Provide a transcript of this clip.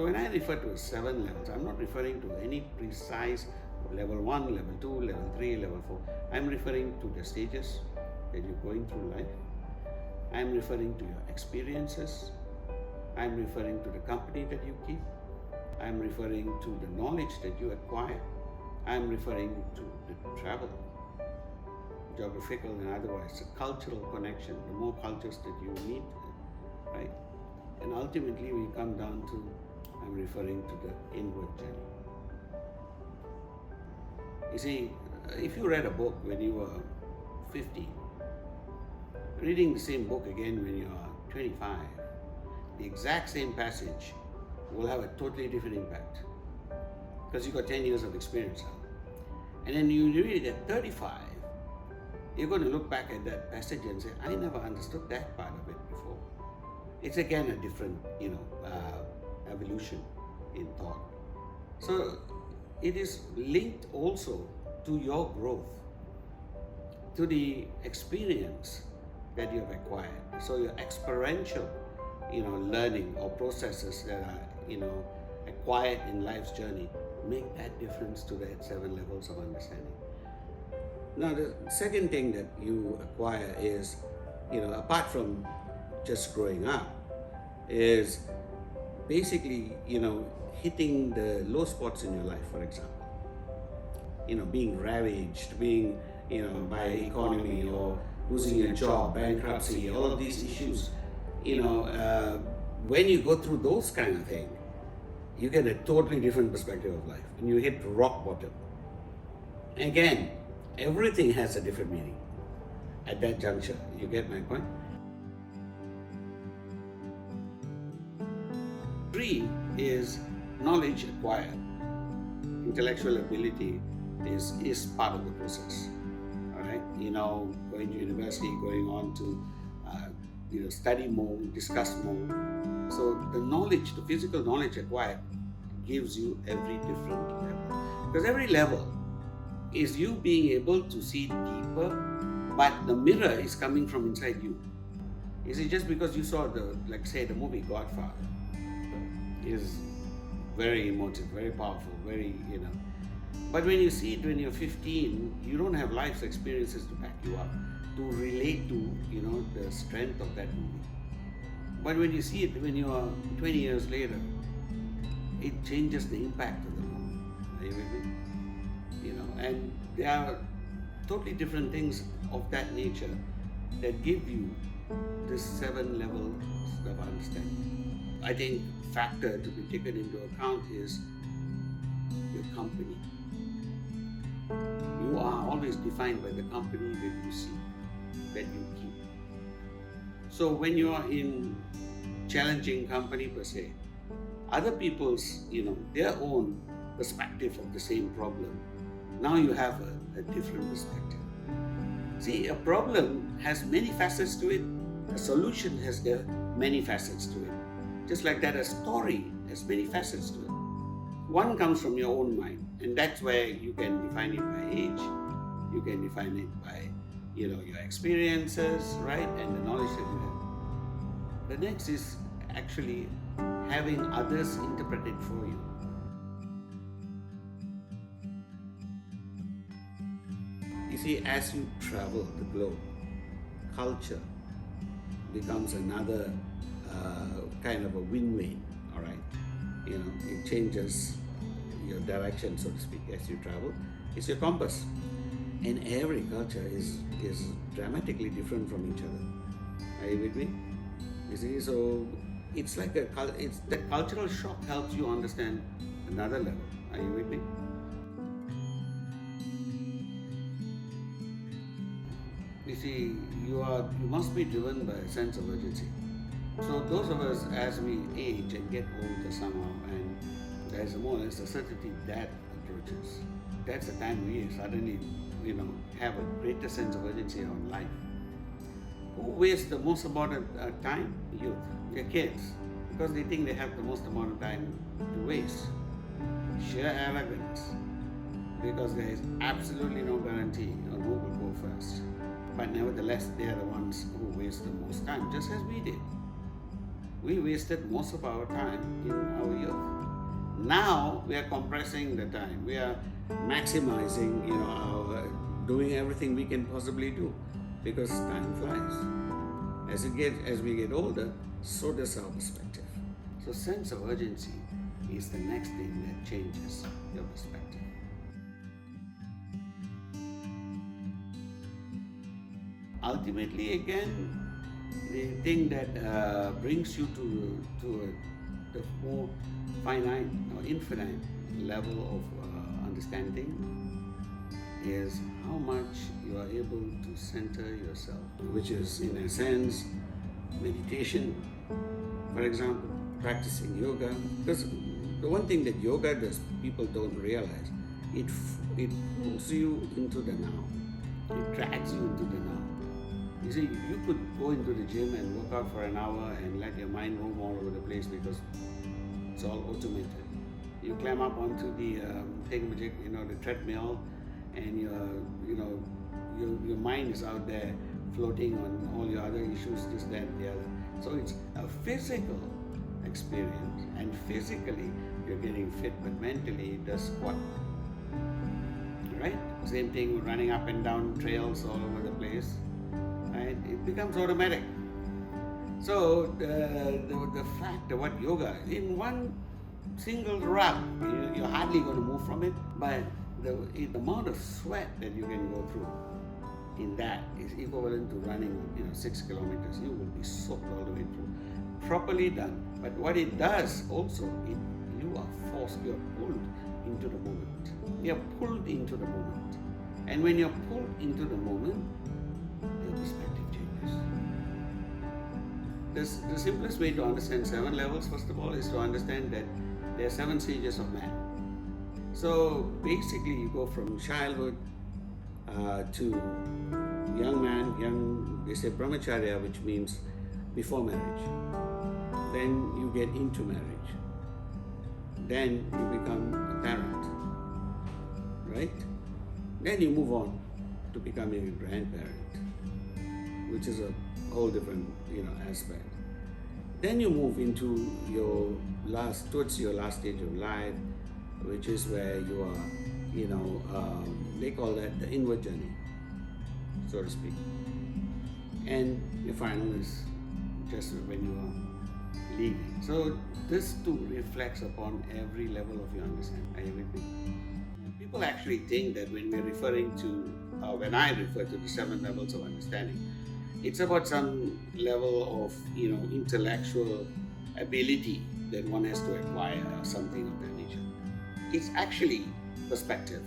So when I refer to 7 levels, I'm not referring to any precise level 1, level 2, level 3, level 4. I'm referring to the stages that you're going through life. I'm referring to your experiences. I'm referring to the company that you keep. I'm referring to the knowledge that you acquire. I'm referring to the travel, geographical and otherwise, the cultural connection, the more cultures that you meet, right? And ultimately we come down to, I'm referring to the inward journey. You see, if you read a book when you were 50, reading the same book again when you are 25, the exact same passage will have a totally different impact because you got 10 years of experience now. And then you read it at 35, you're going to look back at that passage and say, I never understood that part of it before. It's again a different, evolution in thought. So it is linked also to your growth, to the experience that you have acquired. So your experiential, learning or processes that are, acquired in life's journey make that difference to that 7 levels of understanding. Now, the second thing that you acquire is, apart from just growing up, is basically, hitting the low spots in your life, for example. Being ravaged, being, by economy or losing your job, bankruptcy, all of these issues. When you go through those kind of things, you get a totally different perspective of life and you hit rock bottom. Again, everything has a different meaning at that juncture. You get my point? 3 is knowledge acquired. Intellectual ability is part of the process. All right, going to university, going on to study more, discuss more. So the knowledge, the physical knowledge acquired, gives you every different level. Because every level is you being able to see deeper, but the mirror is coming from inside you. Is it just because you saw the movie Godfather is very emotive, very powerful, very, But when you see it when you're 15, you don't have life's experiences to back you up, to relate to, the strength of that movie. But when you see it when you are 20 years later, it changes the impact of the movie. Are you with me? And there are totally different things of that nature that give you this 7 levels of understanding. I think factor to be taken into account is your company. You are always defined by the company that you see, that you keep. So when you are in challenging company per se, other people's, their own perspective of the same problem, now you have a different perspective. See, a problem has many facets to it. A solution has many facets to it. Just like that, a story has many facets to it. One comes from your own mind, and that's where you can define it by age, you can define it by, your experiences, right, and the knowledge that you have. The next is actually having others interpret it for you. You see, as you travel the globe, culture becomes another kind of a win-win, all right? It changes your direction, so to speak, as you travel. It's your compass. And every culture is dramatically different from each other. Are you with me? You see, so it's like the cultural shock helps you understand another level. Are you with me? You see, you must be driven by a sense of urgency. So those of us, as we age and get older somehow, and there's more or less a certainty that approaches, that's the time we suddenly, have a greater sense of urgency on life. Who wastes the most amount of time? Youth, your kids, because they think they have the most amount of time to waste. Sheer arrogance, because there is absolutely no guarantee on who will go first. But nevertheless, they are the ones who waste the most time, just as we did. we wasted most of our time in our youth. Now we are compressing the time. We are maximizing, our doing everything we can possibly do because time flies. As we get older, so does our perspective. So sense of urgency is the next thing that changes your perspective. Ultimately, again, the thing that brings you to the more finite or infinite level of understanding is how much you are able to center yourself, which is in a sense meditation, for example, practicing yoga. Because the one thing that yoga does, people don't realize, it pulls you into the now. It drags you into the now. You see, you could go into the gym and work out for an hour and let your mind roam all over the place because it's all automated. You climb up onto the the treadmill, and your mind is out there floating on all your other issues, this, that, and the other. So it's a physical experience, and physically you're getting fit, but mentally it does what? Right? Same thing, running up and down trails all over the place. Right? It becomes automatic. So the fact of what yoga, in one single rub, you're hardly going to move from it, but the amount of sweat that you can go through in that is equivalent to running 6 kilometers. You will be soaked all the way through. Properly done. But what it does also, you are pulled into the moment. You're pulled into the moment. And when you're pulled into the moment, your perspective changes. The simplest way to understand 7 levels, first of all, is to understand that there are 7 stages of man. So basically, you go from childhood to young man, they say brahmacharya, which means before marriage. Then you get into marriage. Then you become a parent, right? Then you move on to becoming a grandparent, which is a whole different aspect. Then you move into towards your last stage of life, which is where you are, they call that the inward journey, so to speak. And your final is just when you are leaving. So this too reflects upon every level of your understanding. Are you with me? People actually think that when when I refer to the 7 levels of understanding, it's about some level of intellectual ability that one has to acquire or something of that nature. It's actually perspective.